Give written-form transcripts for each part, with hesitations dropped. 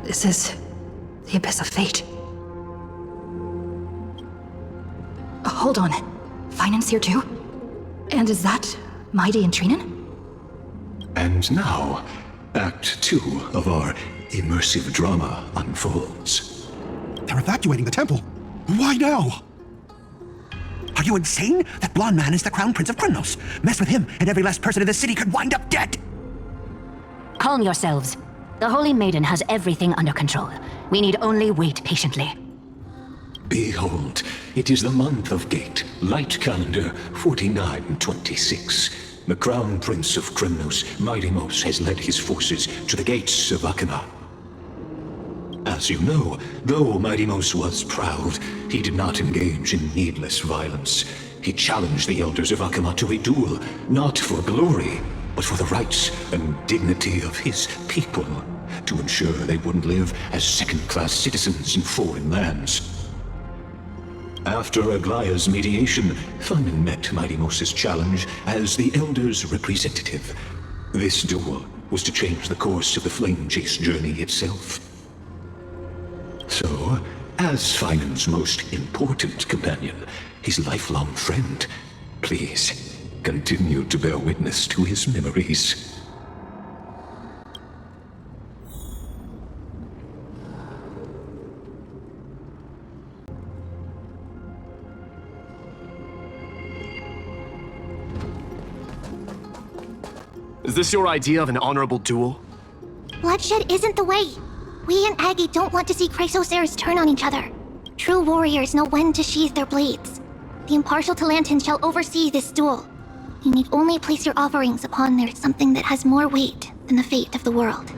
This is the abyss of fate. Hold on. Phainon here too? And is that Mighty and Trinan? And now, Act 2 of our immersive drama unfolds. They're evacuating the temple. Why now? Are you insane? That blonde man is the Crown Prince of Kremnos. Mess with him, and every last person in the city could wind up dead. Calm yourselves. The Holy Maiden has everything under control. We need only wait patiently. Behold, it is the month of Gate, light calendar 4926. The Crown Prince of Kremnos, Mightymos, has led his forces to the gates of Akama. As you know, though Mightymos was proud, he did not engage in needless violence. He challenged the elders of Akama to a duel, not for glory, but for the rights and dignity of his people, to ensure they wouldn't live as second-class citizens in foreign lands. After Aglaya's mediation, Phainon met Mightymos' challenge as the Elder's representative. This duel was to change the course of the Flame Chase journey itself. So, as Phainon's most important companion, his lifelong friend, please continue to bear witness to his memories. Is this your idea of an honorable duel? Bloodshed isn't the way. We and Aggie don't want to see Chrysoceres turn on each other. True warriors know when to sheathe their blades. The impartial Talantan shall oversee this duel. You need only place your offerings upon there something that has more weight than the fate of the world.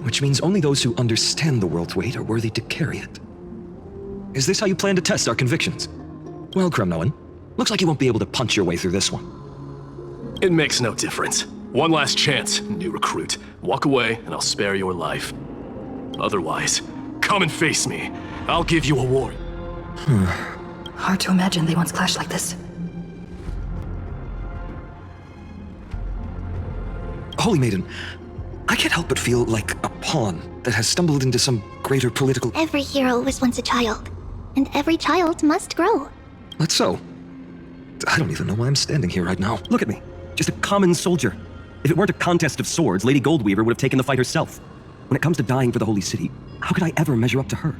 Which means only those who understand the world's weight are worthy to carry it. Is this how you plan to test our convictions? Well, Kremnoan, looks like you won't be able to punch your way through this one. It makes no difference. One last chance, new recruit. Walk away, and I'll spare your life. Otherwise, come and face me. I'll give you a warning. Hard to imagine they once clashed like this. Holy Maiden, I can't help but feel like a pawn that has stumbled into some greater political... Every hero was once a child, and every child must grow. That's so. I don't even know why I'm standing here right now. Look at me. Just a common soldier. If it weren't a contest of swords, Lady Goldweaver would have taken the fight herself. When it comes to dying for the Holy City, how could I ever measure up to her?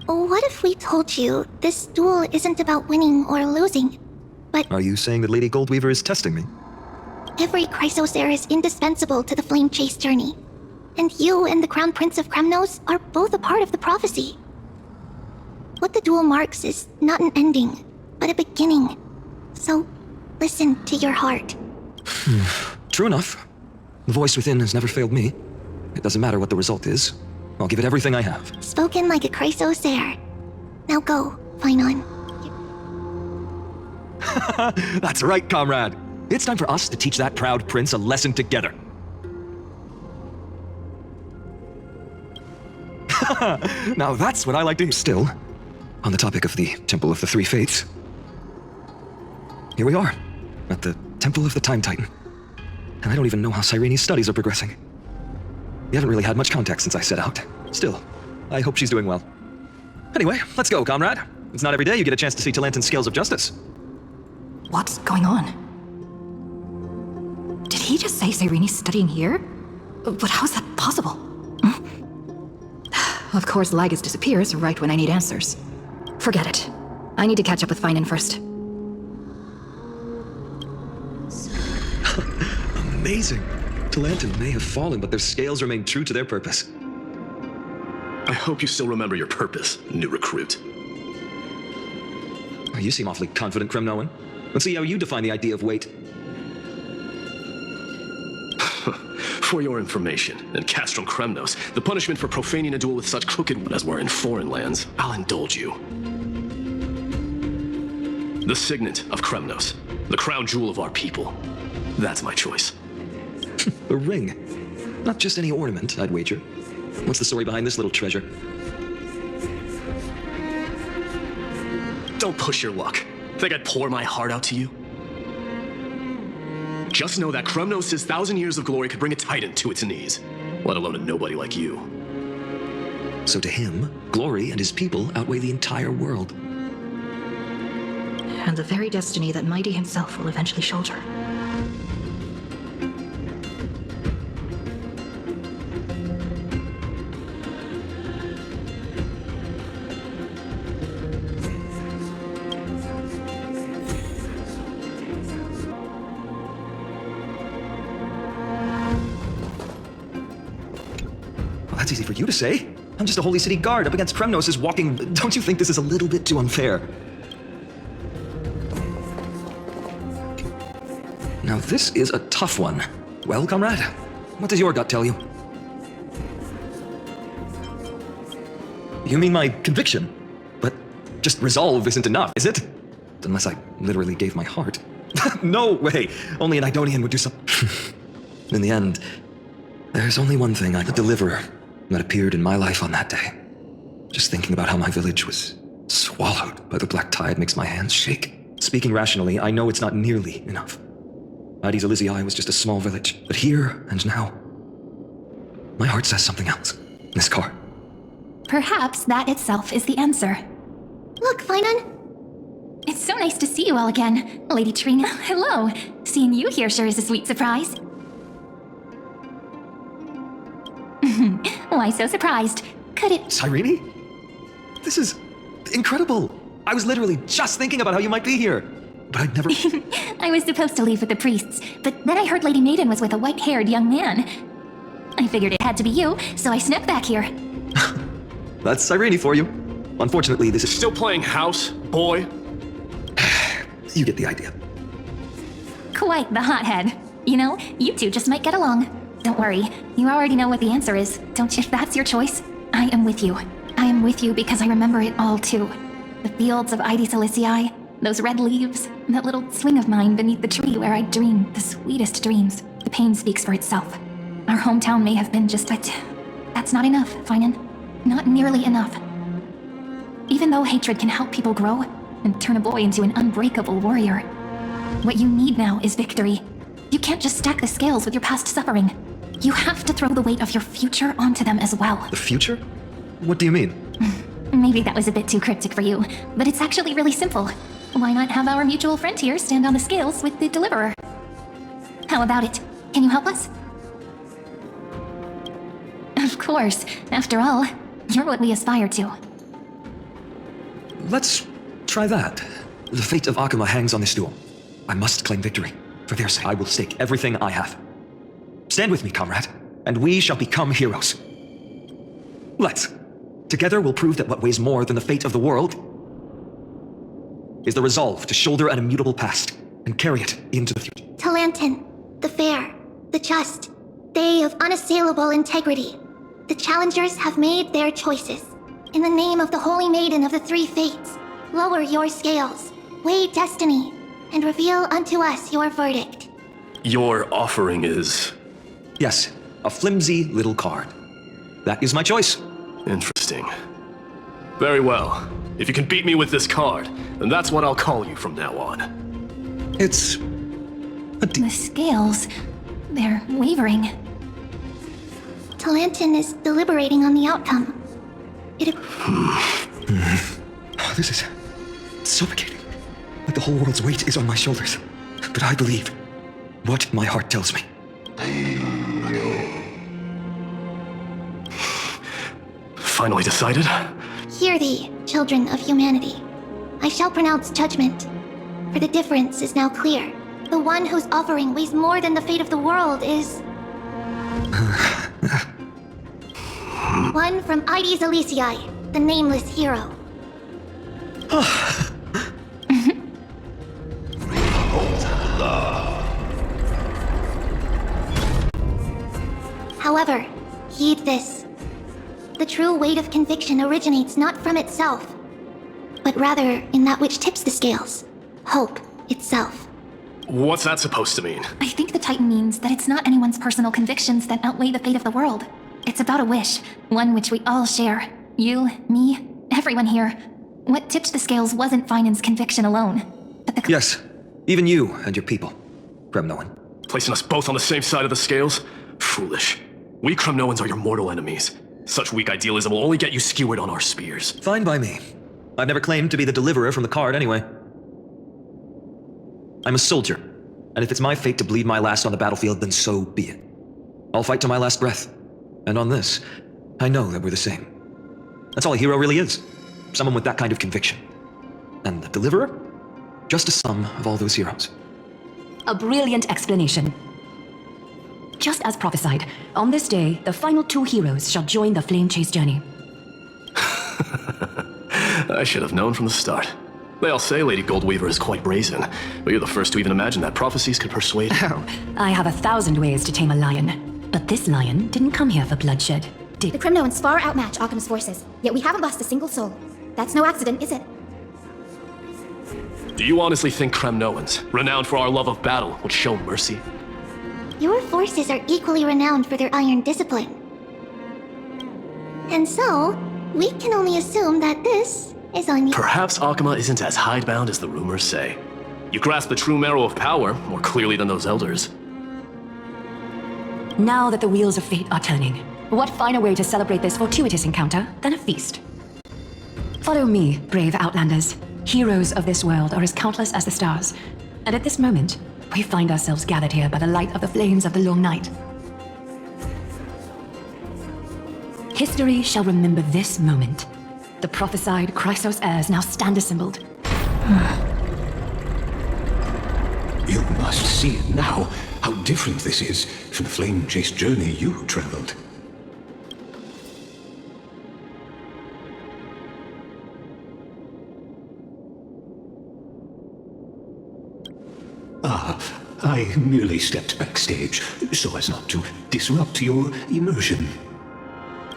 What if we told you this duel isn't about winning or losing, but... Are you saying that Lady Goldweaver is testing me? Every Chrysocer is indispensable to the Flame Chase journey. And you and the Crown Prince of Kremnos are both a part of the prophecy. What the duel marks is not an ending, but a beginning. So, listen to your heart. True enough. The voice within has never failed me. It doesn't matter what the result is. I'll give it everything I have. Spoken like a Chrysocer. Now go, Phainon. That's right, comrade. It's time for us to teach that proud prince a lesson together. Now that's what I like to hear. Still, on the topic of the Temple of the Three Fates, here we are, at the Temple of the Time Titan. And I don't even know how Cyrene's studies are progressing. We haven't really had much contact since I set out. Still, I hope she's doing well. Anyway, let's go, comrade. It's not every day you get a chance to see Talantan's scales of justice. What's going on? Did he just say Cyrene's studying here? But how's that possible? Of course, Lygus disappears right when I need answers. Forget it. I need to catch up with Phainon first. Amazing. Talantan may have fallen, but their scales remain true to their purpose. I hope you still remember your purpose, new recruit. You seem awfully confident, Kremnoan. Let's see how you define the idea of weight. For your information, in Castrum Kremnos, the punishment for profaning a duel with such crooked as we're in foreign lands, I'll indulge you. The signet of Kremnos, the crown jewel of our people. That's my choice. A ring. Not just any ornament, I'd wager. What's the story behind this little treasure? Don't push your luck. Think I'd pour my heart out to you? Just know that Kremnos' 1,000 years of glory could bring a titan to its knees. let alone a nobody like you. So to him, glory and his people outweigh the entire world. And the very destiny that Mighty himself will eventually shoulder. Well, that's easy for you to say. I'm just a holy city guard up against Kremnos' walking... Don't you think this is a little bit too unfair? Now this is a tough one. Well, comrade, what does your gut tell you? You mean my conviction? But just resolve isn't enough, is it? Unless I literally gave my heart. No way! Only an Idonian would do something. In the end, there's only one thing the deliverer that appeared in my life on that day. Just thinking about how my village was swallowed by the black tide makes my hands shake. Speaking rationally, I know it's not nearly enough. Addis Elysiae was just a small village, but here and now, my heart says something else. This card. Perhaps that itself is the answer. Look, phainon. It's so nice to see you all again. Lady Trina, hello. Seeing you here sure is a sweet surprise. Why so surprised? Could it... Cyrene? This is incredible. I was literally just thinking about how you might be here. But I'd never... I was supposed to leave with the priests, but then I heard Lady Maiden was with a white-haired young man. I figured it had to be you, so I snuck back here. That's Cyrene for you. Unfortunately, this is... Still playing house, boy? You get the idea. Quite the hothead. You know, you two just might get along. Don't worry, you already know what the answer is, don't you? If that's your choice, I am with you. I am with you because I remember it all too. The fields of Addis Elysiae, those red leaves, that little swing of mine beneath the tree where I dreamed the sweetest dreams. The pain speaks for itself. Our hometown may have been just that's not enough, phainon. Not nearly enough. Even though hatred can help people grow and turn a boy into an unbreakable warrior, what you need now is victory. You can't just stack the scales with your past suffering. You have to throw the weight of your future onto them as well. The future? What do you mean? Maybe that was a bit too cryptic for you, but it's actually really simple. Why not have our mutual friend here stand on the scales with the deliverer? How about it? Can you help us? Of course. After all, you're what we aspire to. Let's try that. The fate of Akuma hangs on this duel. I must claim victory. For their sake, I will stake everything I have. Stand with me, comrade, and we shall become heroes. Let's. Together we'll prove that what weighs more than the fate of the world is the resolve to shoulder an immutable past and carry it into the future. Talantin, the fair, the just, they of unassailable integrity. The challengers have made their choices. In the name of the Holy Maiden of the Three Fates, lower your scales, weigh destiny, and reveal unto us your verdict. Your offering is... Yes, a flimsy little card. That is my choice. interesting. Very well. If you can beat me with this card, then that's what I'll call you from now on. It's... The scales, they're wavering. Talantin is deliberating on the outcome. This is suffocating. Like the whole world's weight is on my shoulders. But I believe what my heart tells me. Finally decided? Hear thee, children of humanity. I shall pronounce judgment. For the difference is now clear. The one whose offering weighs more than the fate of the world is... one from Addis Elysiae, the nameless hero. However, heed this. The true weight of conviction originates not from itself, but rather in that which tips the scales, hope itself. What's that supposed to mean? I think the Titan means that it's not anyone's personal convictions that outweigh the fate of the world. It's about a wish, one which we all share. You, me, everyone here. What tipped the scales wasn't Phainon's conviction alone, but the... Yes, even you and your people, Kremnoan. Placing us both on the same side of the scales? Foolish. We Kremnoans are your mortal enemies. Such weak idealism will only get you skewered on our spears. Fine by me. I've never claimed to be the deliverer from the card anyway. I'm a soldier, and if it's my fate to bleed my last on the battlefield, then so be it. I'll fight to my last breath. And on this, I know that we're the same. That's all a hero really is. Someone with that kind of conviction. And the deliverer? Just a sum of all those heroes. A brilliant explanation. Just as prophesied, on this day, the final 2 heroes shall join the flame chase journey. I should have known from the start. They all say Lady Goldweaver is quite brazen, but you're the first to even imagine that prophecies could persuade. Oh, I have 1,000 ways to tame a lion. But this lion didn't come here for bloodshed, did The Kremnoans far outmatch Occam's forces, yet we haven't lost a single soul. That's no accident, is it? Do you honestly think Kremnoans, renowned for our love of battle, would show mercy? Your forces are equally renowned for their iron discipline. And so, we can only assume that this is on you. Perhaps Akama isn't as hidebound as the rumors say. You grasp the true marrow of power more clearly than those elders. Now that the wheels of fate are turning, what finer way to celebrate this fortuitous encounter than a feast? Follow me, brave Outlanders. Heroes of this world are as countless as the stars. And at this moment, we find ourselves gathered here by the light of the flames of the long night. History shall remember this moment. The prophesied Chrysos heirs now stand assembled. You must see it now, how different this is from the flame chase journey you traveled. I merely stepped backstage so as not to disrupt your immersion.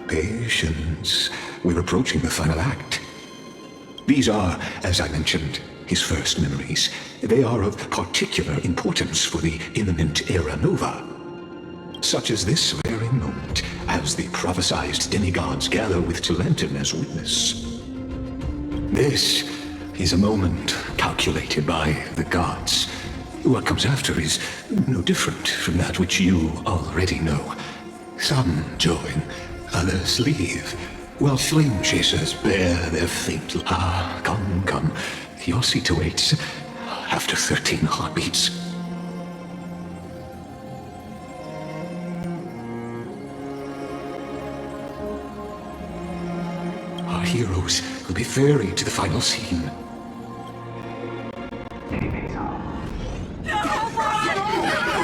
Patience. We're approaching the final act. These are, as I mentioned, his first memories. They are of particular importance for the imminent Era Nova. Such as this very moment, as the prophesized demigods gather with Talentum as witness. This is a moment calculated by the gods. What comes after is no different from that which you already know. Some join, others leave, while flame chasers bear their fate. Come. Your seat awaits after 13 heartbeats. Our heroes will be ferried to the final scene.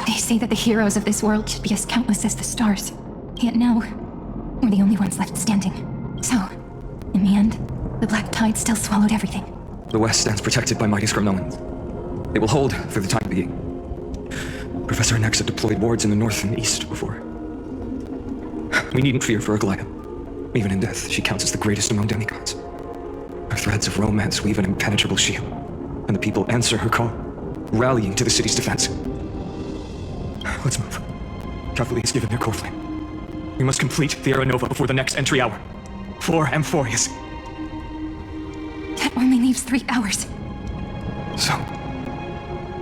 They say that the heroes of this world should be as countless as the stars. Yet now, we're the only ones left standing. So, in the end, the black tide still swallowed everything. The West stands protected by mighty Kremnoans. It will hold for the time being. Professor Nexa deployed wards in the north and east before. We needn't fear for Aglaya. Even in death, she counts as the greatest among demigods. Her threads of romance weave an impenetrable shield, and the people answer her call, rallying to the city's defense. Let's move. Cavalry has given their core flame. We must complete the Era Nova before the next entry hour. For Amphorius. That only leaves 3 hours. So,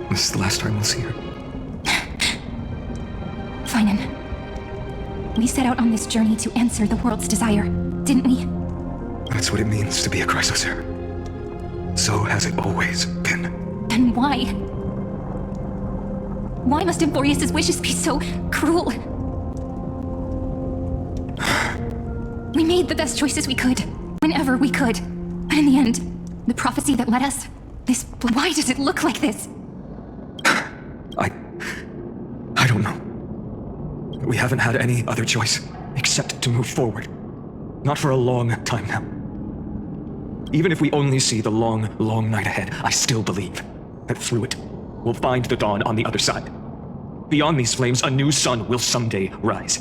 this is the last time we'll see her. Phainon. We set out on this journey to answer the world's desire, didn't we? That's what it means to be a Chrysos heir. So has it always been. Then why? Why must Amphorius' wishes be so cruel? We made the best choices we could, whenever we could. And in the end, the prophecy that led us, why does it look like this? I don't know. We haven't had any other choice, except to move forward. Not for a long time now. Even if we only see the long, long night ahead, I still believe that through it, we'll find the dawn on the other side. Beyond these flames, a new sun will someday rise.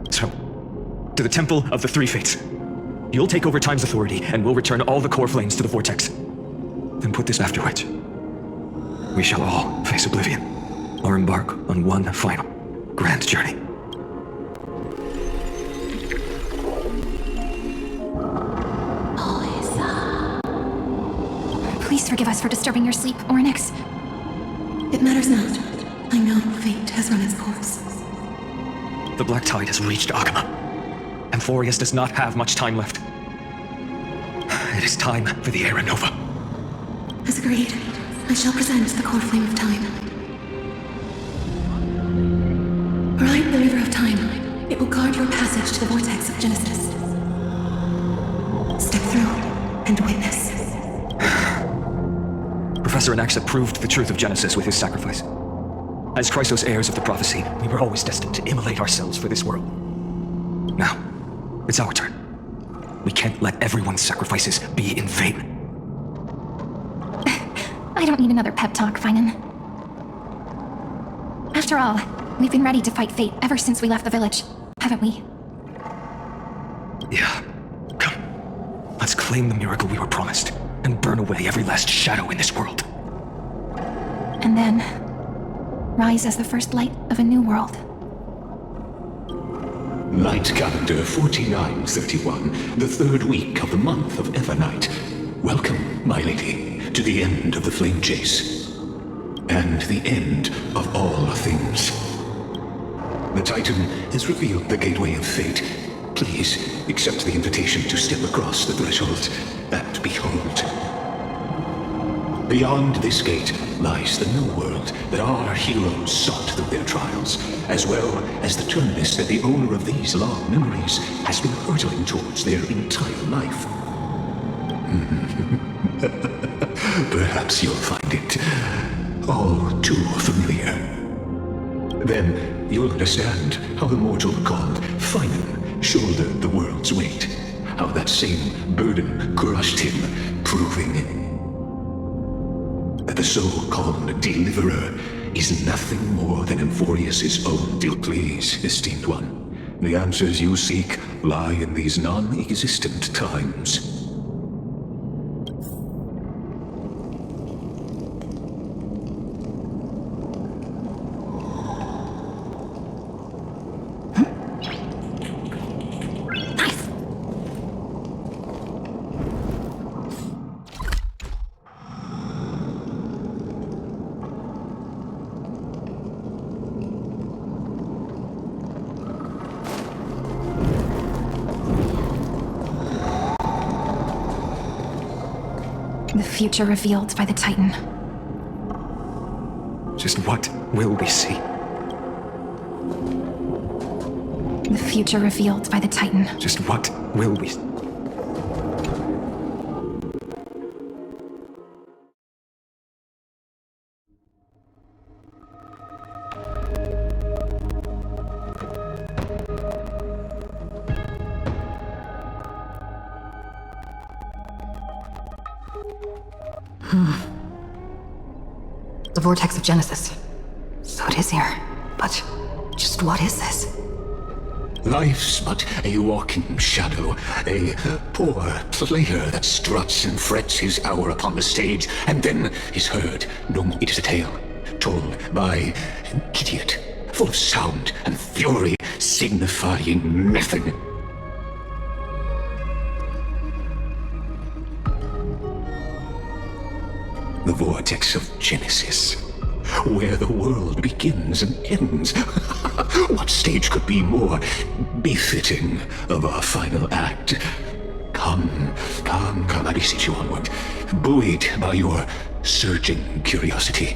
So, to the Temple of the Three Fates. You'll take over Time's authority, and we'll return all the core flames to the Vortex. Then put this after which we shall all face oblivion, or embark on one final, grand journey. Please forgive us for disturbing your sleep, Orynyx. It matters not. I know fate has run its course. The black tide has reached Akama. Amphorius does not have much time left. It is time for the Era Nova. As agreed, I shall present the core flame of time. Ride the river of time. It will guard your passage to the vortex of Genesis. Step through and witness. Professor Anaxa proved the truth of Genesis with his sacrifice. As Chrysos heirs of the prophecy, we were always destined to immolate ourselves for this world. Now, it's our turn. We can't let everyone's sacrifices be in vain. I don't need another pep talk, phainon. After all, we've been ready to fight fate ever since we left the village, haven't we? Yeah. Come. Let's claim the miracle we were promised, and burn away every last shadow in this world. And then, rise as the first light of a new world. Light calendar 4931, the third week of the month of Evernight. Welcome, my lady, to the end of the flame chase. And the end of all things. The Titan has revealed the gateway of fate. Please accept the invitation to step across the threshold and behold. Beyond this gate lies the new world that our heroes sought through their trials, as well as the terminus that the owner of these long memories has been hurtling towards their entire life. Perhaps you'll find it all too familiar. Then you'll understand how the mortal called phainon shouldered the world's weight, how that same burden crushed him, proving that the so-called deliverer is nothing more than Amphorius' own deal. Please, esteemed one, the answers you seek lie in these non-existent times. The future revealed by the Titan. Just what will we see? The future revealed by the Titan. Just what will we... The vortex of Genesis. So it is here. But just what is this? Life's but a walking shadow, a poor player that struts and frets his hour upon the stage, and then is heard no more. It is a tale told by an idiot, full of sound and fury, signifying nothing. The vortex of Genesis, where the world begins and ends. What stage could be more befitting of our final act? Come, I beseech you onward, buoyed by your surging curiosity.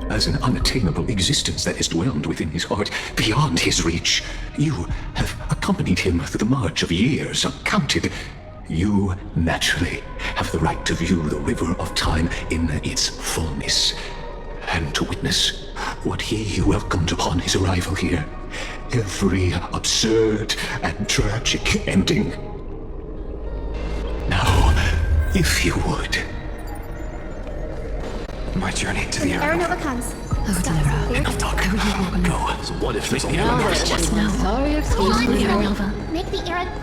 As an unattainable existence that has dwelled within his heart, beyond his reach, you have accompanied him through the march of years uncounted. You naturally have the right to view the river of time in its fullness, and to witness what he welcomed upon his arrival here. Every absurd and tragic ending. Now, if you would. My journey to the Era Era Nova Nova. comes. Enough talk. Go. So what if there's Now only just now. Sorry, excuse Come on, me. Era Nova. Make the era...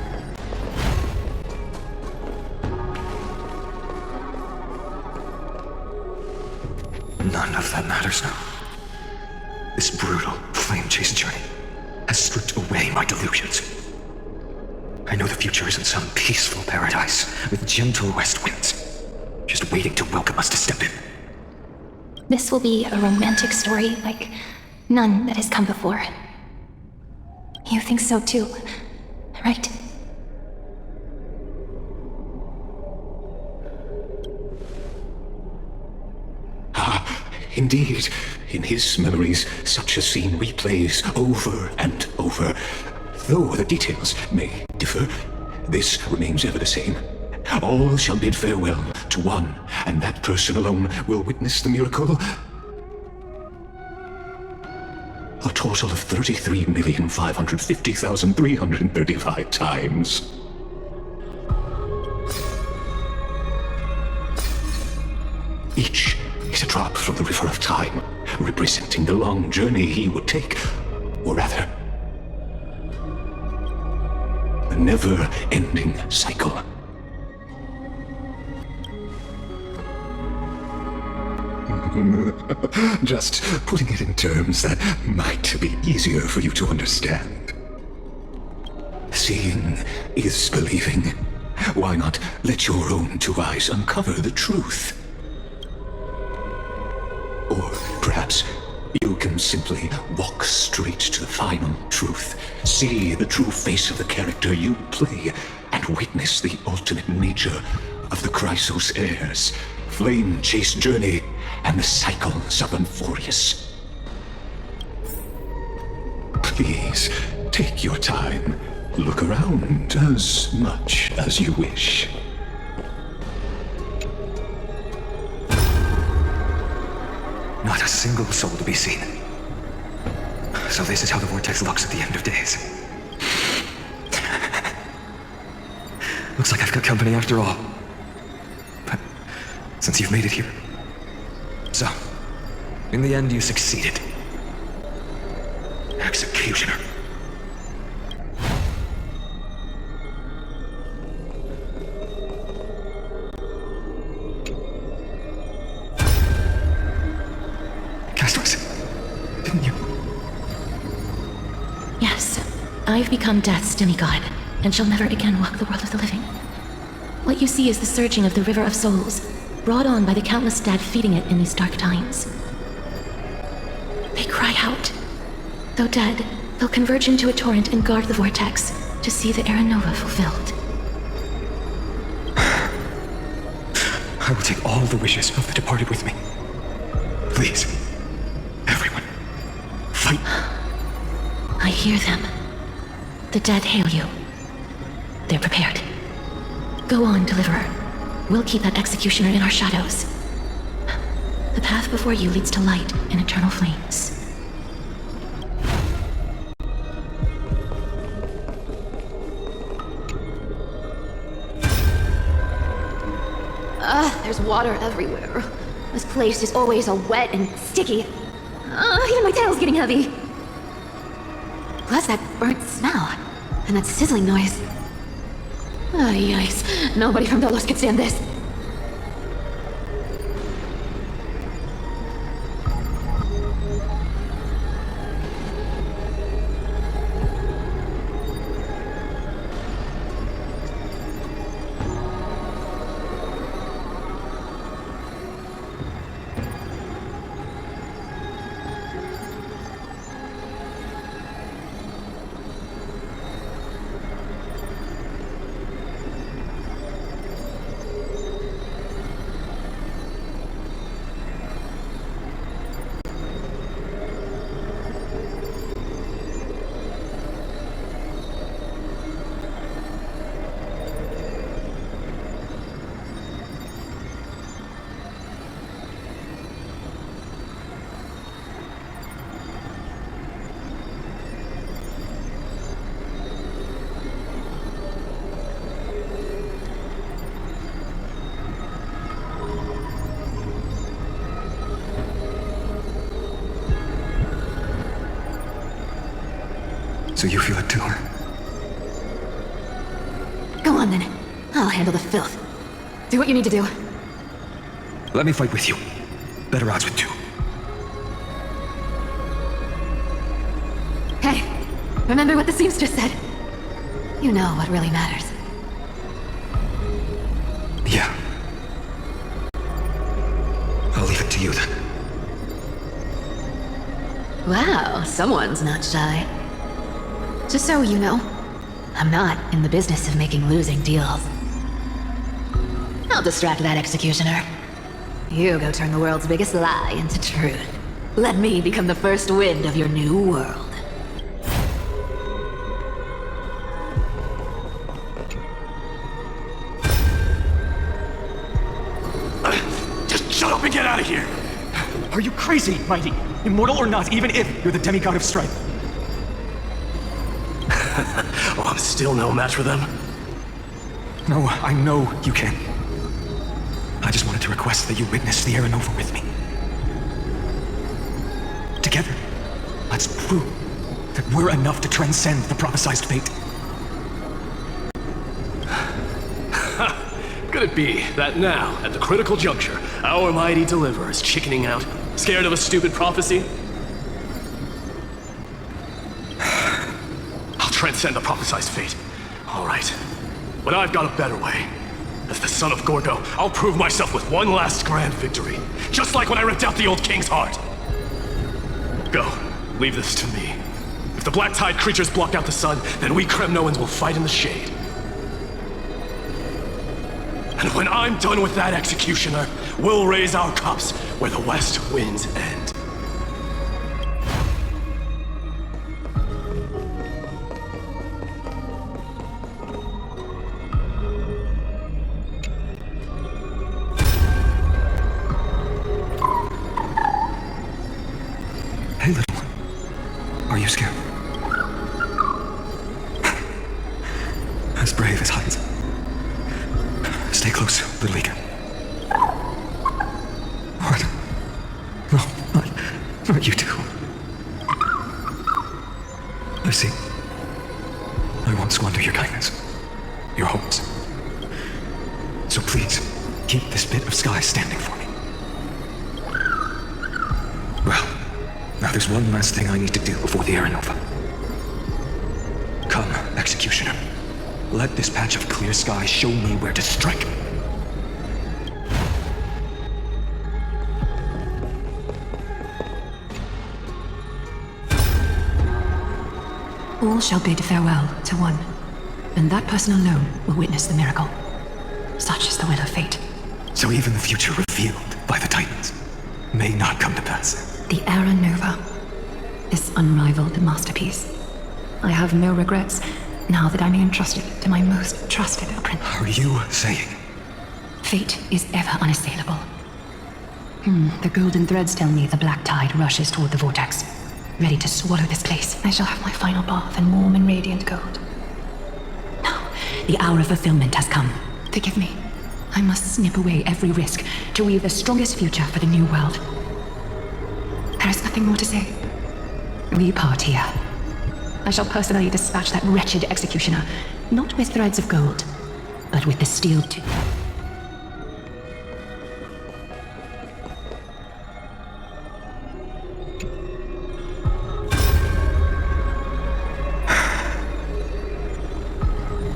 None of that matters now. This brutal flame chase journey has stripped away my delusions. I know the future isn't some peaceful paradise with gentle west winds. just waiting to welcome us to step in. This will be a romantic story like none that has come before. You think so too, right? Indeed, in his memories, such a scene replays over and over. Though the details may differ, this remains ever the same. All shall bid farewell to one, and that person alone will witness the miracle. A total of 33,550,335 times. Each is a drop from the river of time, representing the long journey he would take, or rather, a never-ending cycle. Just putting it in terms that might be easier for you to understand. Seeing is believing. Why not let your own two eyes uncover the truth? Or perhaps you can simply walk straight to the final truth, see the true face of the character you play, and witness the ultimate nature of the Chrysos heirs, flame-chased journey, and the cycles of Euphorius. Please, take your time. Look around as much as you wish. Not a single soul to be seen. So this is how the vortex looks at the end of days. Looks like I've got company after all. But since you've made it here. So, in the end you succeeded. Executioner. I've become Death's demigod, and shall never again walk the world of the living. What you see is the surging of the River of Souls, brought on by the countless dead feeding it in these dark times. They cry out. Though dead, they'll converge into a torrent and guard the vortex to see the Era Nova fulfilled. I will take all the wishes of the departed with me. Please, everyone, fight. I hear them. The dead hail you. They're prepared. Go on, Deliverer. We'll keep that executioner in our shadows. The path before you leads to light and eternal flames. There's water everywhere. This place is always so wet and sticky. Even my tail's getting heavy. Plus that burnt smell, and that sizzling noise. Yikes. Nobody from Dolos could stand this. So you feel it too? Go on then. I'll handle the filth. Do what you need to do. Let me fight with you. Better odds with two. Hey, remember what the seamstress said? You know what really matters. Yeah. Wow, someone's not shy. Just so you know, I'm not in the business of making losing deals. I'll distract that executioner. You go turn the world's biggest lie into truth. Let me become the first wind of your new world. Just shut up and get out of here! Are you crazy, Mighty? Immortal or not, even if you're the demigod of strife. Oh, I'm still no match for them? No, I know you can. I just wanted to request that you witness the Aranova with me. Together, let's prove that we're enough to transcend the prophesized fate. Could it be that now, at the critical juncture, our mighty deliverer is chickening out, scared of a stupid prophecy? I'll transcend the prophesized fate. All right. But I've got a better way. As the son of Gorgo, I'll prove myself with one last grand victory. Just like when I ripped out the old king's heart. Go. Leave this to me. If the black tide creatures block out the sun, then we Kremnoans will fight in the shade. And when I'm done with that executioner, we'll raise our cups where the west winds end. Hey, little one. Are you scared? As brave as hides. Stay close, little eagle. What? No, not you two. I see. I won't squander your kindness, your hopes. So please, keep this bit of sky standing for me. Well, now there's one last thing I need to do before the Aranova. Come, executioner. Let this patch of clear sky show me where to strike. All shall bid farewell to one, and that person alone will witness the miracle. Such is the will of fate. So even the future revealed by the Titans may not come to pass. The Aranova. This unrivaled masterpiece. I have no regrets now that I'm entrusted to my most trusted apprentice. Are you saying? Fate is ever unassailable. The golden threads tell me the black tide rushes toward the vortex, ready to swallow this place. I shall have my final bath in warm and radiant gold. Now, the hour of fulfillment has come. Forgive me. I must snip away every risk to weave the strongest future for the new world. There is nothing more to say. We part here. I shall personally dispatch that wretched executioner, not with threads of gold, but with the steel too.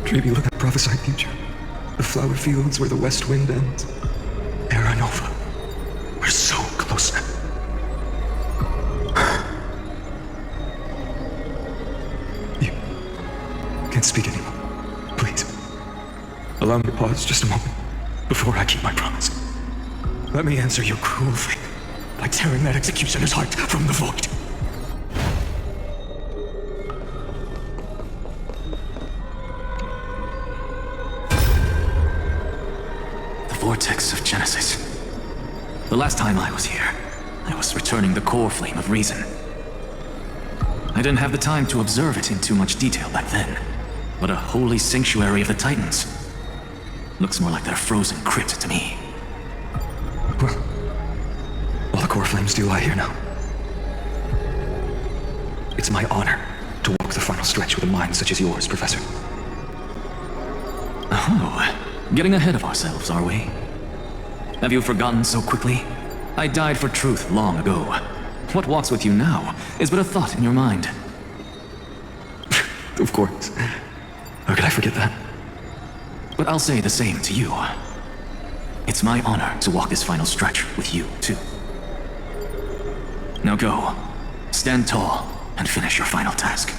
Dreamy look at the prophesied future. The flower fields where the west wind ends. Aranova. We're so close now. You can't speak anymore. Please. Allow me to pause just a moment before I keep my promise. Let me answer your cruel fate by tearing that executioner's heart from the void. Vortex of Genesis. The last time I was here, I was returning the core flame of reason. I didn't have the time to observe it in too much detail back then, but a holy sanctuary of the Titans. Looks more like their frozen crypt to me. Well, all the core flames do lie here now. It's my honor to walk the final stretch with a mind such as yours, Professor. Oh, getting ahead of ourselves, are we? Have you forgotten so quickly? I died for truth long ago. What walks with you now is but a thought in your mind. Of course. How could I forget that? But I'll say the same to you. It's my honor to walk this final stretch with you, too. Now go. Stand tall and finish your final task.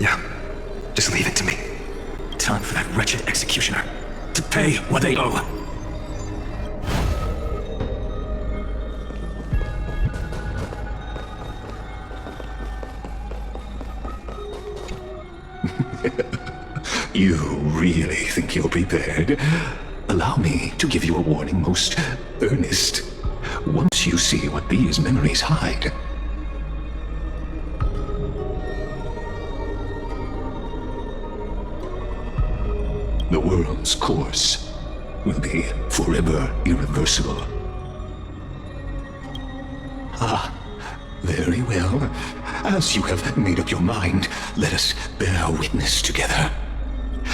Yeah, just leave it to me. Time for that wretched executioner to pay what they owe. You really think you're prepared? Allow me to give you a warning, most earnest. Once you see what these memories hide, the world's course will be forever irreversible. Ah, very well. As you have made up your mind, let us bear witness together.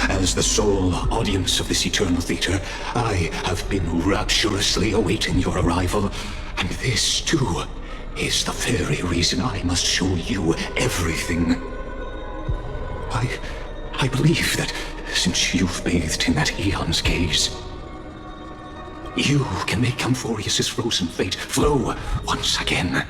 As the sole audience of this eternal theater, I have been rapturously awaiting your arrival, and this, too, is the very reason I must show you everything. I believe that since you've bathed in that eon's gaze, you can make Amphorius' frozen fate flow once again.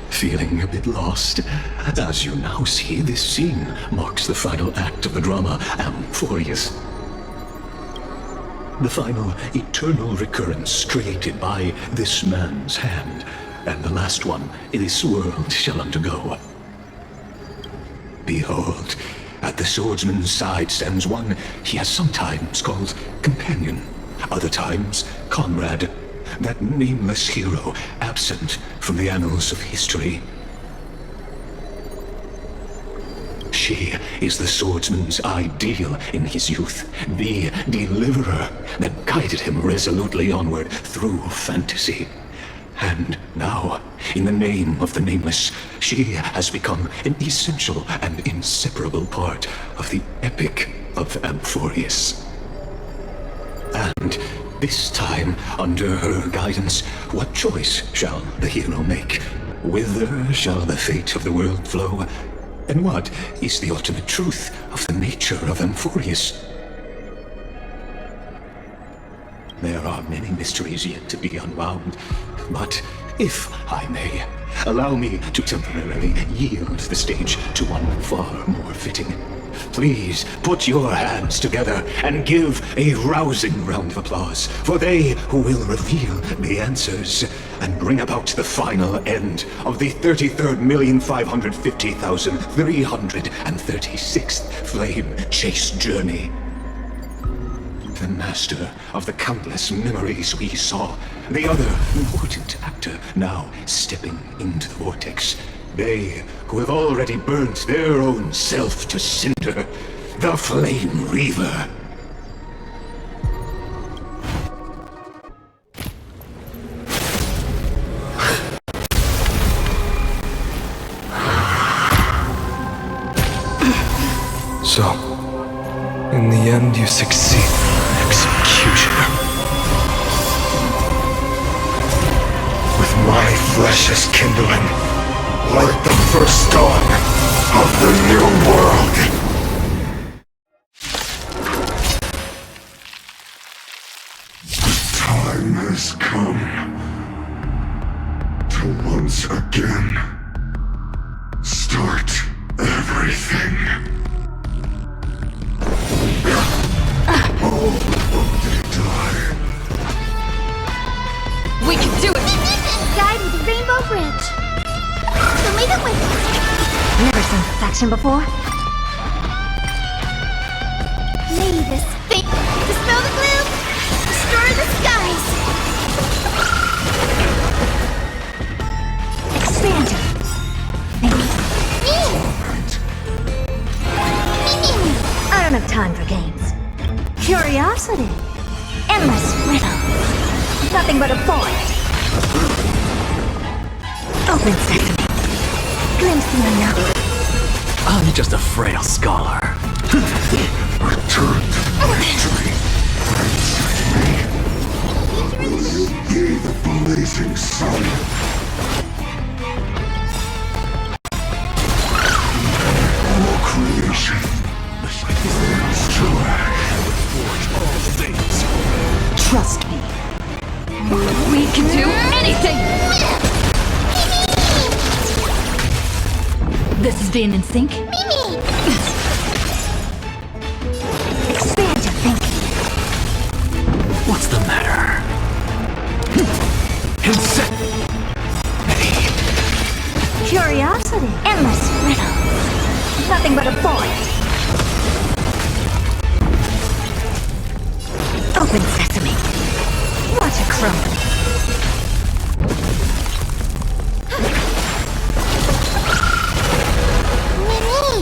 Feeling a bit lost? As you now see, this scene marks the final act of the drama, Amphorius. The final eternal recurrence created by this man's hand, and the last one this world shall undergo. Behold, at the swordsman's side stands one he has sometimes called companion, other times comrade. That nameless hero, absent from the annals of history. She is the swordsman's ideal in his youth, the deliverer that guided him resolutely onward through fantasy. And now, in the name of the nameless, she has become an essential and inseparable part of the epic of Amphorius. And this time, under her guidance, what choice shall the hero make? Whither shall the fate of the world flow? And what is the ultimate truth of the nature of Amphorius? There are many mysteries yet to be unwound, but if I may, allow me to temporarily yield the stage to one far more fitting. Please put your hands together and give a rousing round of applause for they who will reveal the answers and bring about the final end of the 33,550,336th flame chase journey. The master of the countless memories we saw, the other important actor now stepping into the vortex. They who have already burnt their own self to cinder, the Flame Reaver. So, in the end you succeed. Executioner. With my flesh as kindling, like the first dawn of the new world. The time has come to once again start everything. All of they die. We can do it! Guide with the Rainbow Bridge. So leave it with us. Never seen perfection before. May this fate dispel the gloom, destroy the skies. Expand it. Maybe. I don't have time for games. Curiosity. Endless riddles. Nothing but a void. Open sesame. Glimpse the unknown. I'm just a frail scholar. Return to victory. Be the blazing sun. All creation burns being in sync? Mimi! Expand your thinking. What's the matter? Curiosity. Endless riddles. Nothing but a void. Open sesame. What a crumble. Mimi!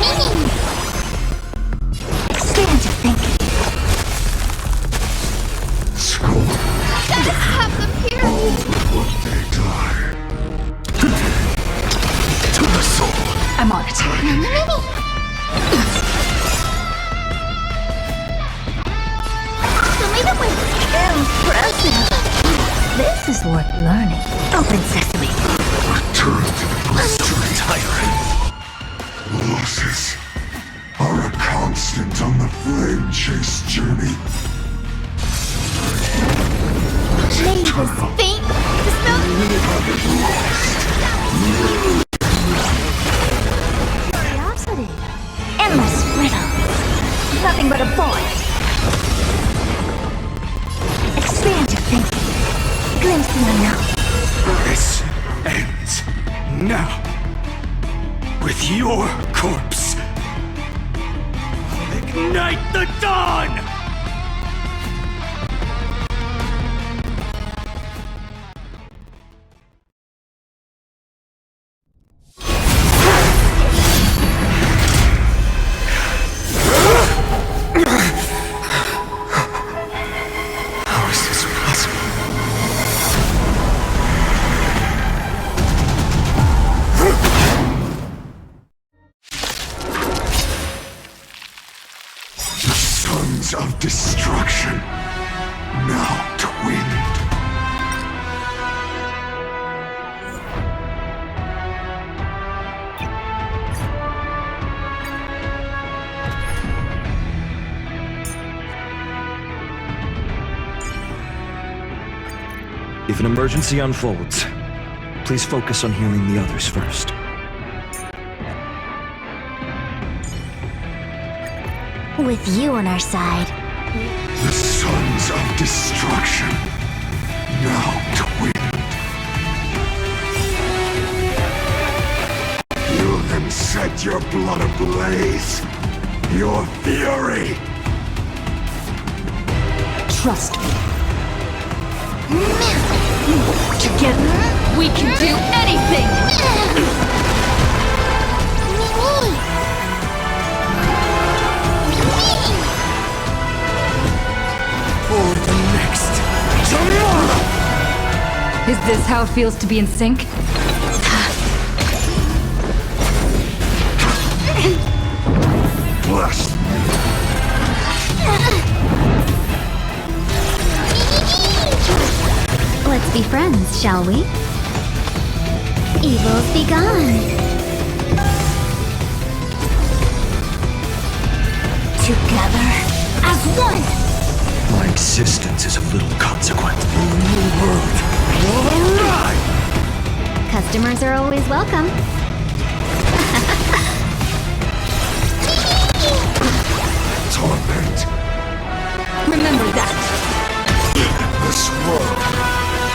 Mimi! Expand your thinking. School. Just have them here. Would they die? To the soul. I'm on it. Mimi! Impressive. This is worth learning. Open sesame. Return to the mystery. Tyrant. Losses are a constant on the flame chase journey. Blade is faint. Curiosity. Endless riddles. Nothing but a void. Expand your thinking. Glimpse the unknown. This ends now. With your corpse. Ignite the dawn! Of destruction, now twinned. If an emergency unfolds, please focus on healing the others first. With you on our side. The sons of destruction, now twinned. You then set your blood ablaze. Your fury. Trust me. Together, we can do anything! For the next tomorrow! Is this how it feels to be in sync? Bless me. Let's be friends, shall we? Evils be gone. Together as one! My existence is of little consequence. Customers are always welcome. Torment. Remember that. This world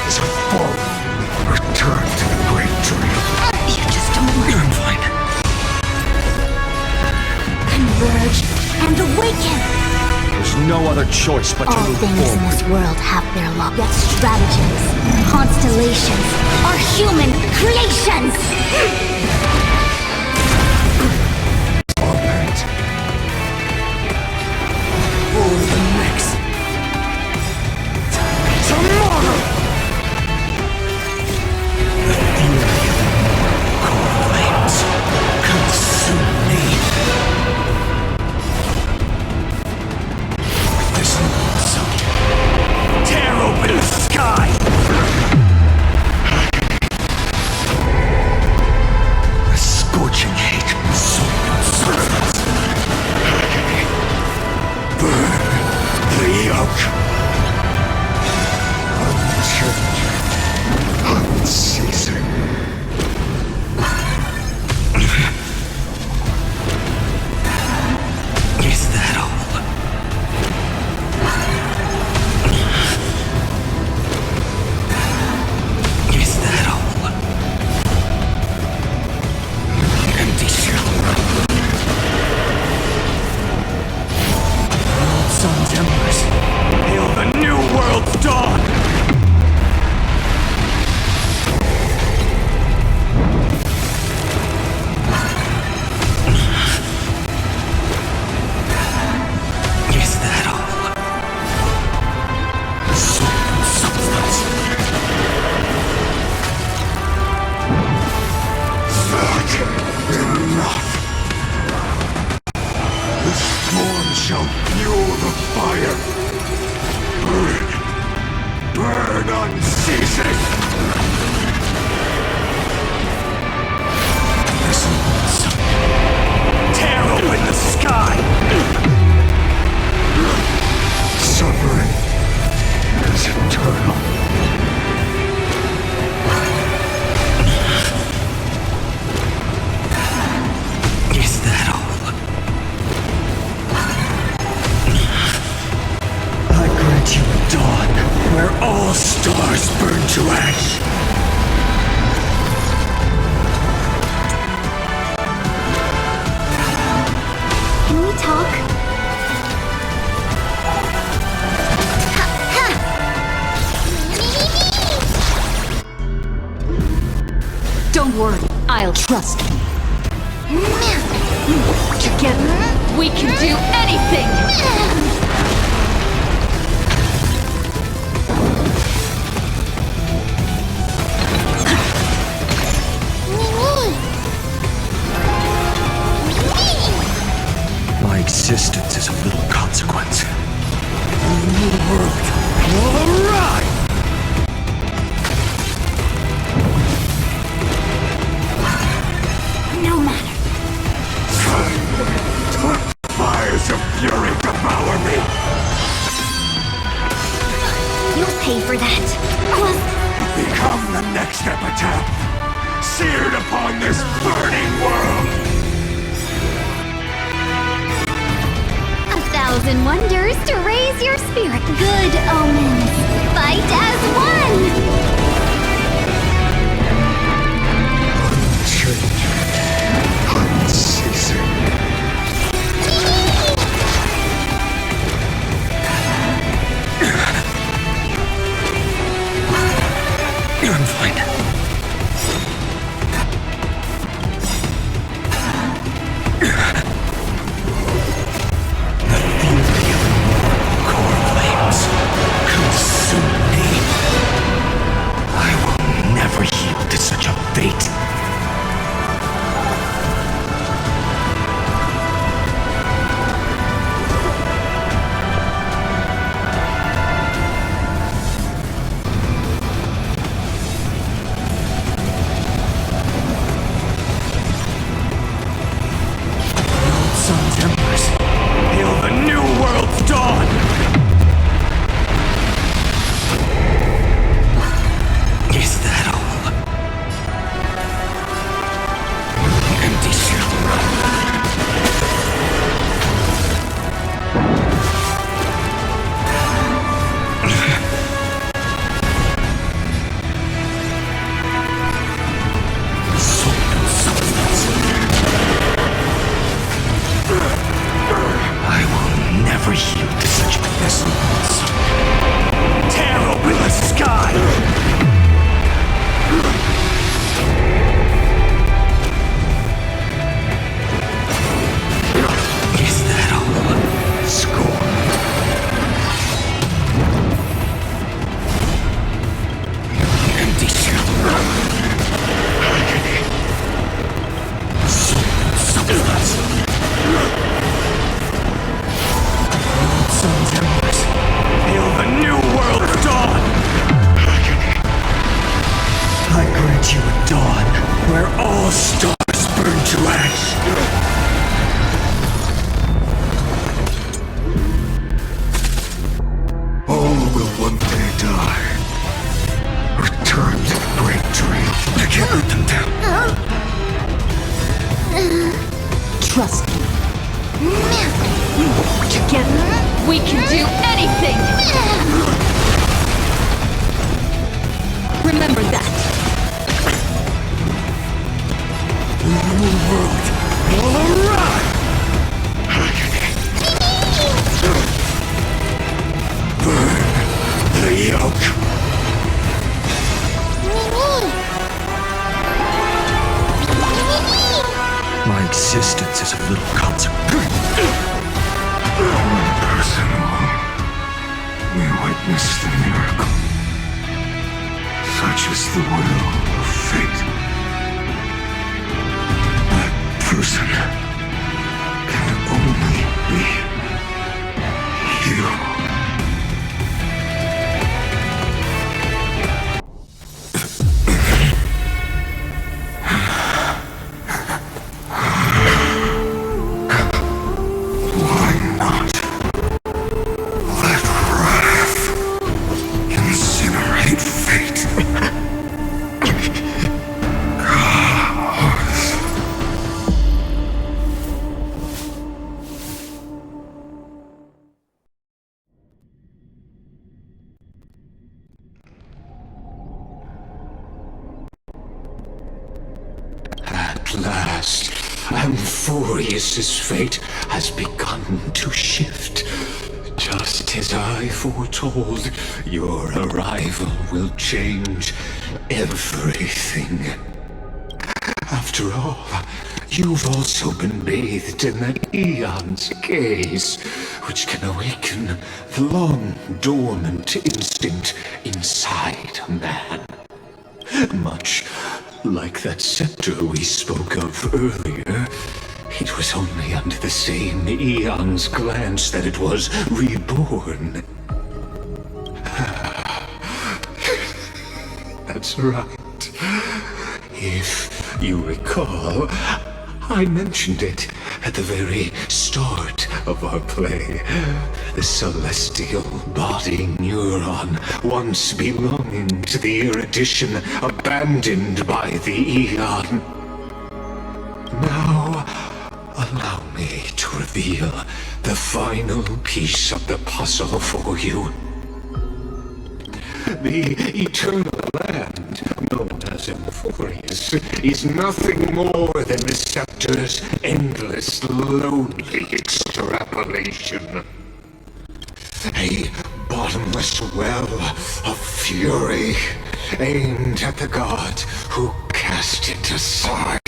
is a foe. Return to the great dream. You just don't want I'm fine. Converge and awaken! There's no other choice but to All move things in forward. this world have their law. Yet stratagems, constellations, are human creations! Torment. For the next tomorrow! The fury of core flames consume me. With this suit, tear open the sky! ash. Can we talk? Don't worry, I'll trust you. Together, we can do anything! My existence is of little consequence. New world. All right! No matter. Fires of fury devour me! You'll pay for that. Become the next epitaph, seared upon this burning world! 1,000 wonders to raise your spirit. Good omens. Fight as one! Unchanging, unceasing. I'm fine. Trust me. Together, we can do anything! Remember that. New world. All right! Burn the yoke. My existence is of little consequence. One person alone may witness the miracle. Such is the will of fate. That person can only be you. At last, Amphorius' fate has begun to shift. Just as I foretold, your arrival will change everything. After all, you've also been bathed in that eon's gaze, which can awaken the long-dormant instinct inside a man. Much like that scepter we spoke of earlier, it was only under the same eon's glance that it was reborn. That's right. If you recall, I mentioned it at the very start of our play. The celestial body neuron, once belonging to the erudition abandoned by the eon. Now, allow me to reveal the final piece of the puzzle for you. The eternal land, known as Amphorius, is nothing more than the scepter's endless, lonely extrapolation. A bottomless well of fury, aimed at the god who cast it aside.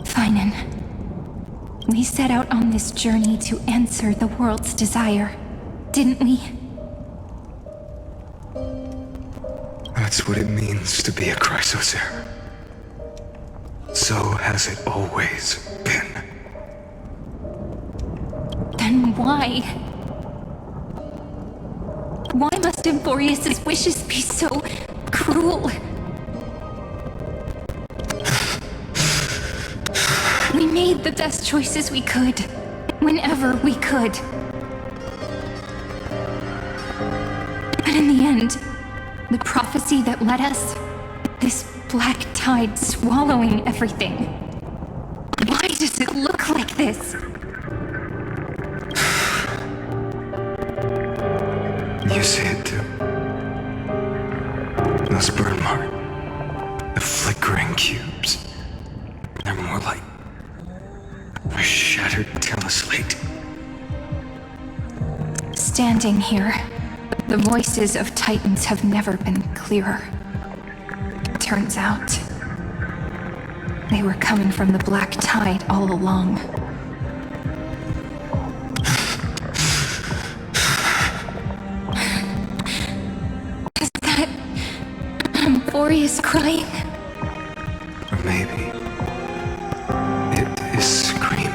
Phainon, we set out on this journey to answer the world's desire, didn't we? That's what it means to be a chrysocer. So has it always been. Then why? Why must Amphorius' wishes be so cruel? We made the best choices we could, whenever we could. But in the end, the prophecy that led us, this black tide swallowing everything. Why does it look like this? You see it too. Those burn marks, the flickering cubes. They're more like a shattered teleslate. Standing here, the voices of Titans have never been clearer. Turns out, they were coming from the black tide all along. Is that Amphorius crying? Or maybe it is screaming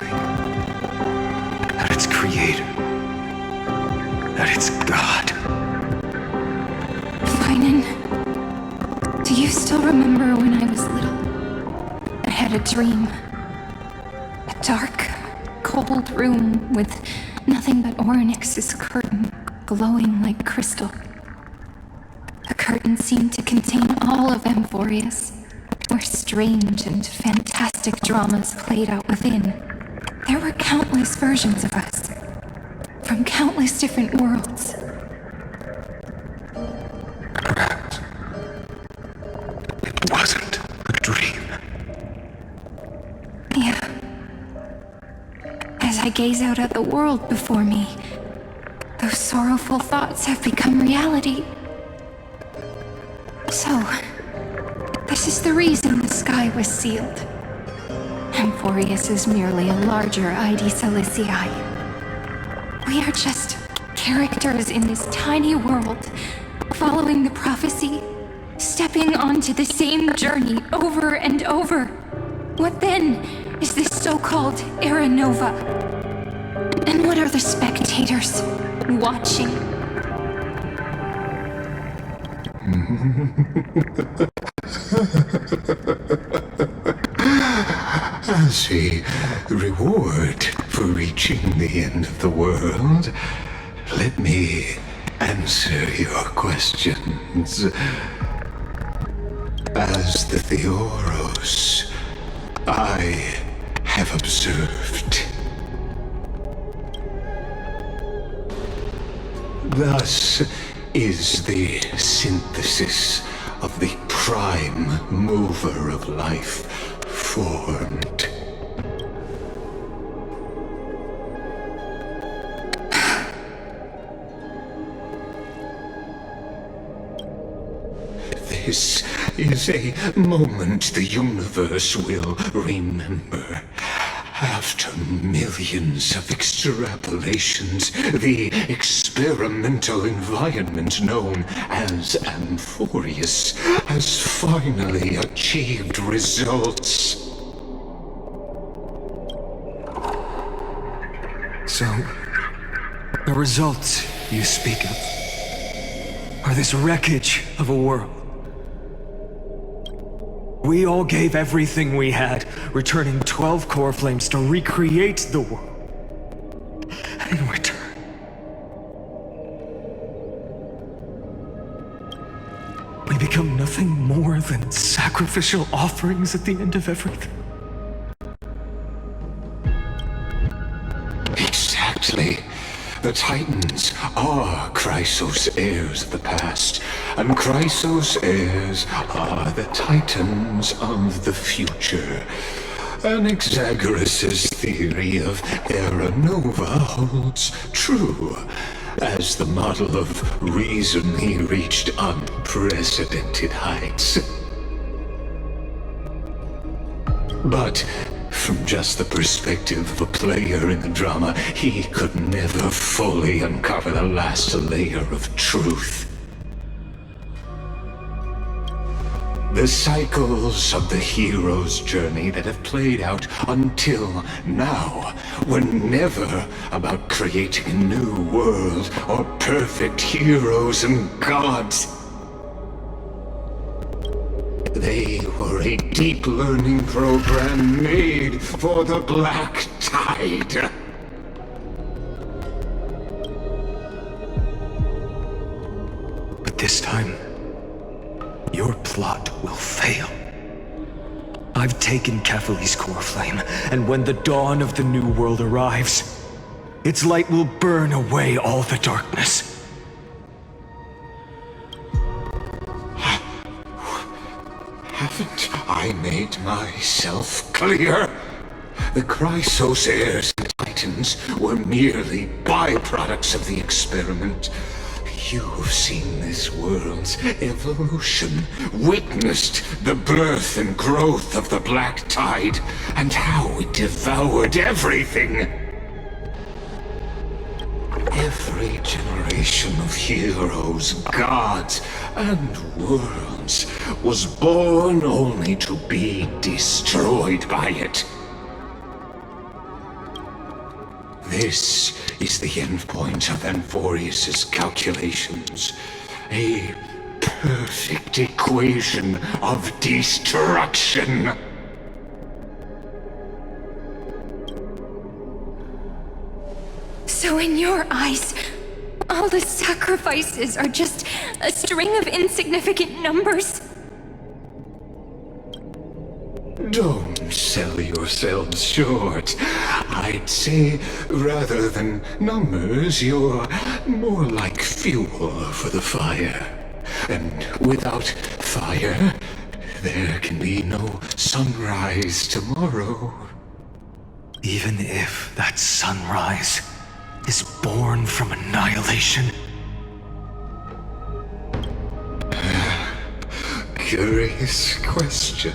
at its creator, at its god. Phainon, do you still remember when I was little? I had a dream. A dark, cold room with nothing but Onyx's curtain glowing like crystal. The curtain seemed to contain all of Amphorius, where strange and fantastic dramas played out within. There were countless versions of us, from countless different worlds. Perhaps it wasn't a dream. Yeah. As I gaze out at the world before me, those sorrowful thoughts have become reality. So, this is the reason the sky was sealed. Amphorius is merely a larger ID Silicii. We are just characters in this tiny world, following the prophecy, stepping onto the same journey over and over. What then is this so-called Era Nova? And what are the spectators watching? As a reward for reaching the end of the world, let me answer your questions. As the Theoros, I have observed. Thus is the synthesis of the prime mover of life formed. This is a moment the universe will remember. After millions of extrapolations, the experimental environment known as Amphorius has finally achieved results. So, the results you speak of are this wreckage of a world. We all gave everything we had, returning 12 core flames to recreate the world. And in return, we become nothing more than sacrificial offerings at the end of everything. Exactly. The Titans are Chrysos' heirs of the past, and Chrysos' heirs are the Titans of the future. Anaxagoras' theory of Era Nova holds true, as the model of reason he reached unprecedented heights. But from just the perspective of a player in the drama, he could never fully uncover the last layer of truth. The cycles of the hero's journey that have played out until now were never about creating a new world or perfect heroes and gods. They were a deep learning program made for the Black Tide. But this time, your plot will fail. I've taken Catholi's core flame, and when the dawn of the new world arrives, its light will burn away all the darkness. Haven't I made myself clear? The Chrysos heirs and Titans were merely byproducts of the experiment. You've seen this world's evolution, witnessed the birth and growth of the Black Tide, and how it devoured everything. Every generation of heroes, gods, and worlds was born only to be destroyed by it. This is the endpoint of Amphorius' calculations. A perfect equation of destruction. So in your eyes, all the sacrifices are just a string of insignificant numbers? Don't sell yourselves short. I'd say, rather than numbers, you're more like fuel for the fire. And without fire, there can be no sunrise tomorrow. Even if that sunrise is born from annihilation. Curious question.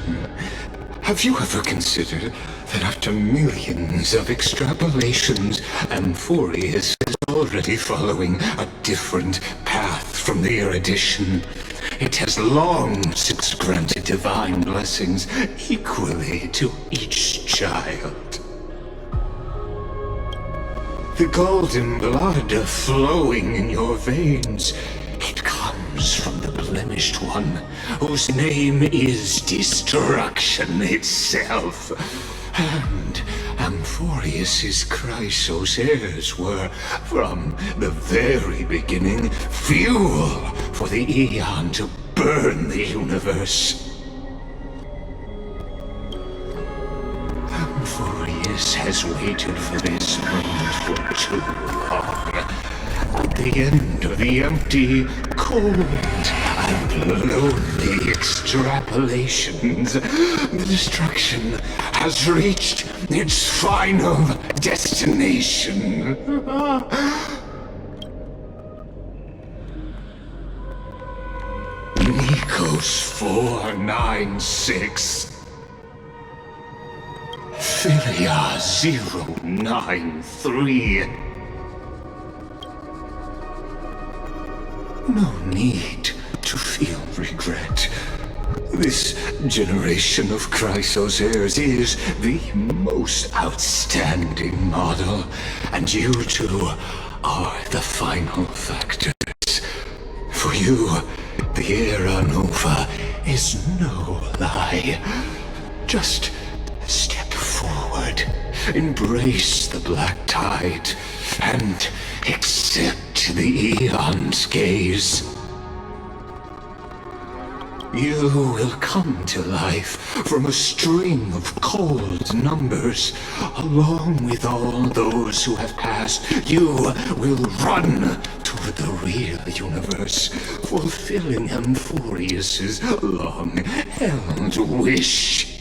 Have you ever considered that after millions of extrapolations, Amphorius is already following a different path from the erudition? It has long since granted divine blessings equally to each child. The golden blood flowing in your veins, it comes from the blemished one, whose name is destruction itself. And Amphorius' Chrysos heirs were, from the very beginning, fuel for the Aeon to burn the universe. Amphorius has waited for this moment for too long. the end of the empty, cold, and lonely extrapolations, the destruction has reached its final destination. Nikos 496. Philia 093. No need to feel regret. This generation of Chrysos heirs is the most outstanding model, and you two are the final factors. For you, the era nova is no lie. Just step forward, embrace the black tide, and accept the eon's gaze. You will come to life from a string of cold numbers. Along with all those who have passed, you will run toward the real universe, fulfilling Amphorius's long-held wish.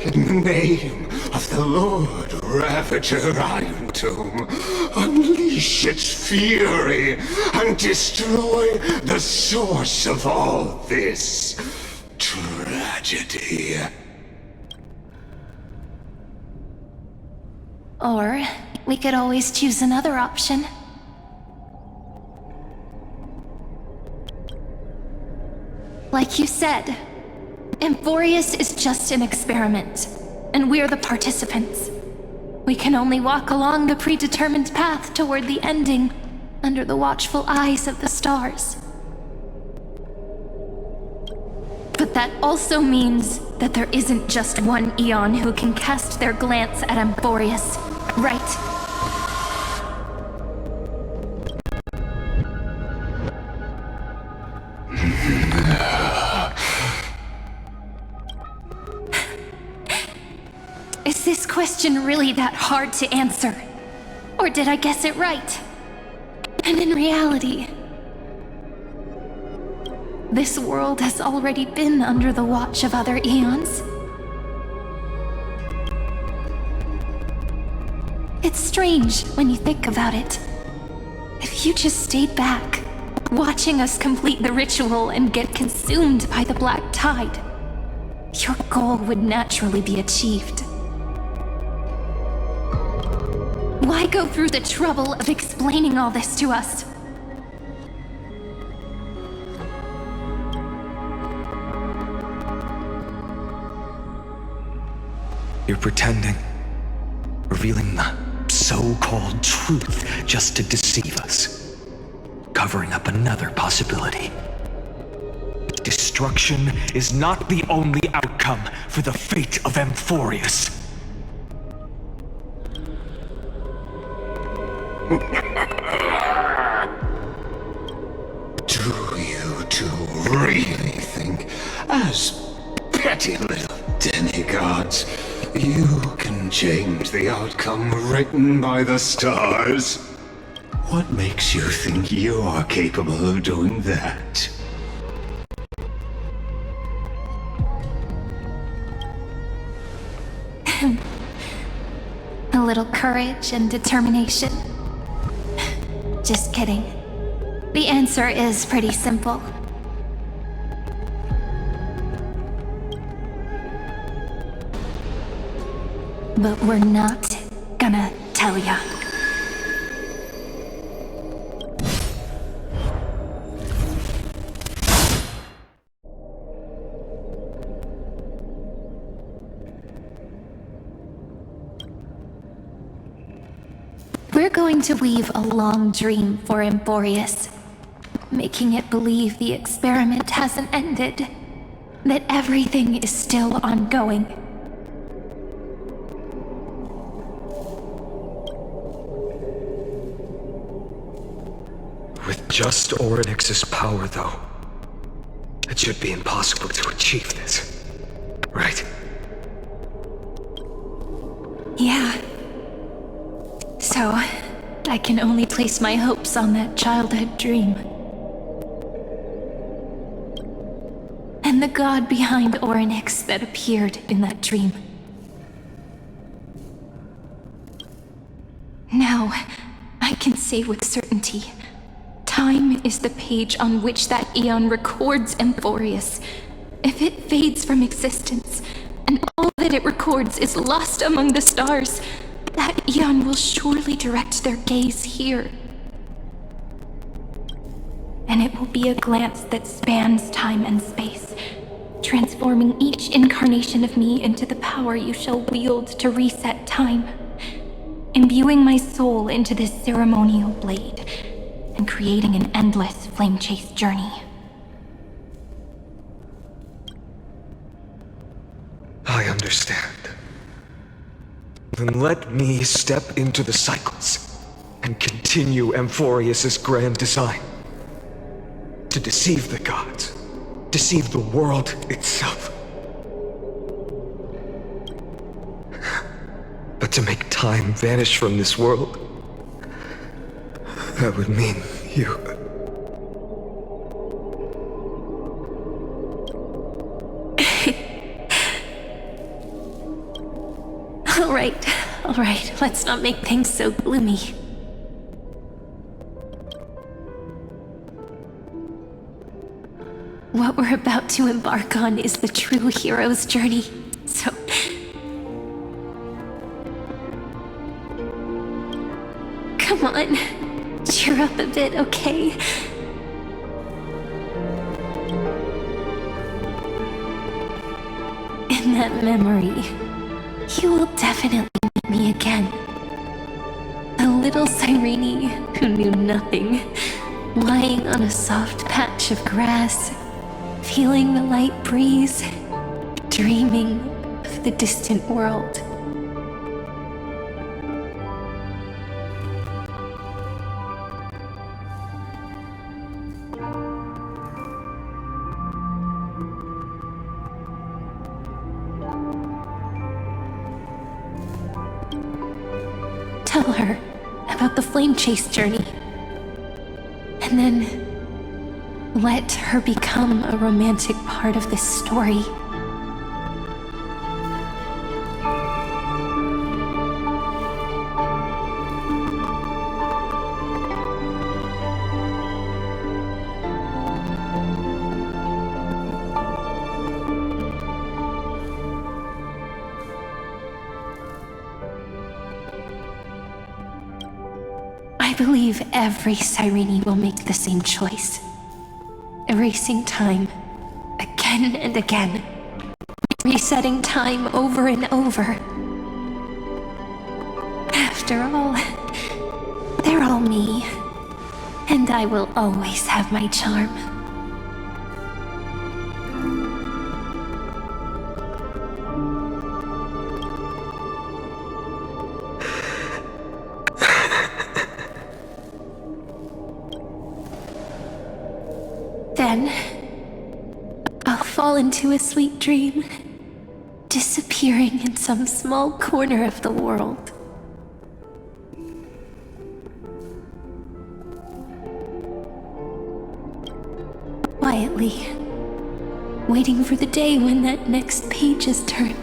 In the name of the Lord Ravager Iron Dome, unleash its fury and destroy the source of all this tragedy. Or we could always choose another option. Like you said, Amphorius is just an experiment, and we're the participants. We can only walk along the predetermined path toward the ending, under the watchful eyes of the stars. But that also means that there isn't just one Eon who can cast their glance at Amphorius, right? Is this question really that hard to answer? Or did I guess it right? And in reality, this world has already been under the watch of other eons. It's strange when you think about it. If you just stayed back, watching us complete the ritual and get consumed by the black tide, your goal would naturally be achieved. Why go through the trouble of explaining all this to us? You're pretending, revealing the so-called truth just to deceive us, covering up another possibility. Destruction is not the only outcome for the fate of Amphorius. Do you two really think, as petty little demigods, you can change the outcome written by the stars? What makes you think you're capable of doing that? A little courage and determination. Just kidding. The answer is pretty simple. But we're not gonna tell ya. We're going to weave a long dream for Amphorius, making it believe the experiment hasn't ended, that everything is still ongoing. With just Orynyx's power, though, it should be impossible to achieve this, right? Yeah. I can only place my hopes on that childhood dream. And the god behind Orynyx that appeared in that dream. Now, I can say with certainty, time is the page on which that eon records Amphorius. If it fades from existence, and all that it records is lost among the stars, that eon will surely direct their gaze here. And it will be a glance that spans time and space, transforming each incarnation of me into the power you shall wield to reset time, imbuing my soul into this ceremonial blade, and creating an endless flame-chase journey. I understand. Then let me step into the cycles and continue Amphorius's grand design. To deceive the gods, deceive the world itself. But to make time vanish from this world, that would mean you. All right, let's not make things so gloomy. What we're about to embark on is the true hero's journey, so... Come on, cheer up a bit, okay? In that memory, you will definitely meet me again. A little Cyrene who knew nothing, lying on a soft patch of grass, feeling the light breeze, dreaming of the distant world. Tell her about the flame chase journey. And then let her become a romantic part of this story. I believe every Cyrene will make the same choice. Erasing time again and again. Resetting time over and over. After all, they're all me. And I will always have my charm. Then, I'll fall into a sweet dream, disappearing in some small corner of the world. Quietly, waiting for the day when that next page is turned.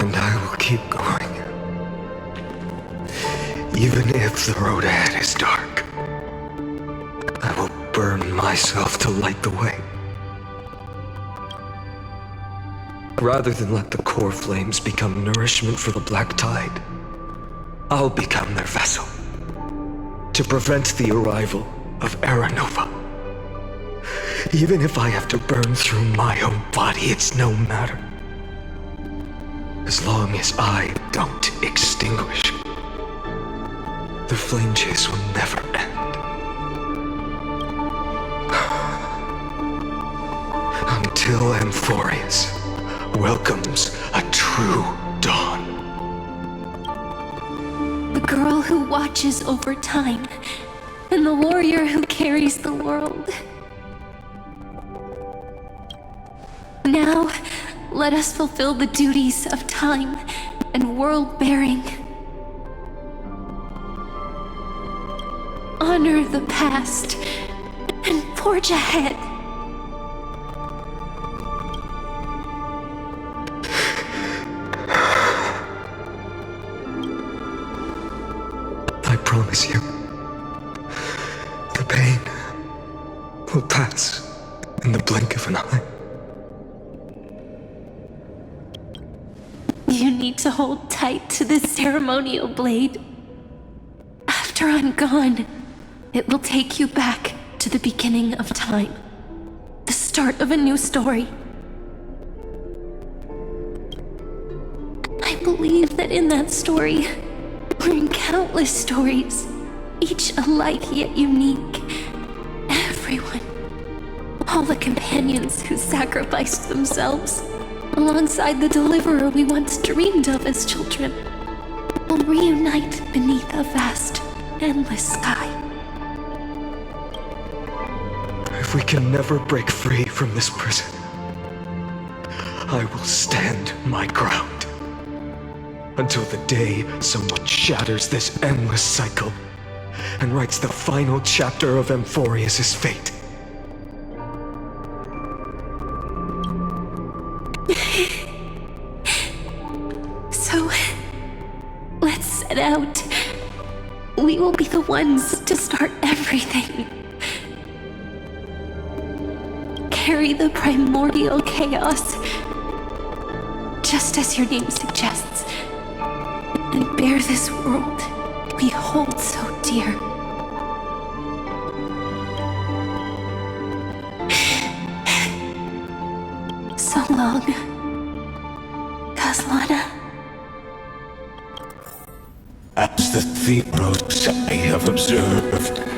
And I will keep going. Even if the road ahead is dark, I will burn myself to light the way. Rather than let the core flames become nourishment for the black tide, I'll become their vessel to prevent the arrival of Era Nova. Even if I have to burn through my own body, it's no matter. As long as I don't extinguish, the flame chase will never end. Until Amphorius welcomes a true dawn. girl who watches over time, and the warrior who carries the world. Now, let us fulfill the duties of time and world-bearing. Honor the past and forge ahead. I promise you, the pain will pass in the blink of an eye. You need to hold tight to this ceremonial blade. After I'm gone, it will take you back to the beginning of time. The start of a new story. I believe that in that story, we're in countless stories, each alike yet unique. Everyone, all the companions who sacrificed themselves, alongside the deliverer we once dreamed of as children, will reunite beneath a vast, endless sky. If we can never break free from this prison, I will stand my ground until the day someone shatters this endless cycle and writes the final chapter of Amphorius' fate. So, let's set out. We will be the ones to start everything. Carry the primordial chaos, just as your name suggests, and bear this world we hold so dear. So long, Kaslana. As the Theros I have observed,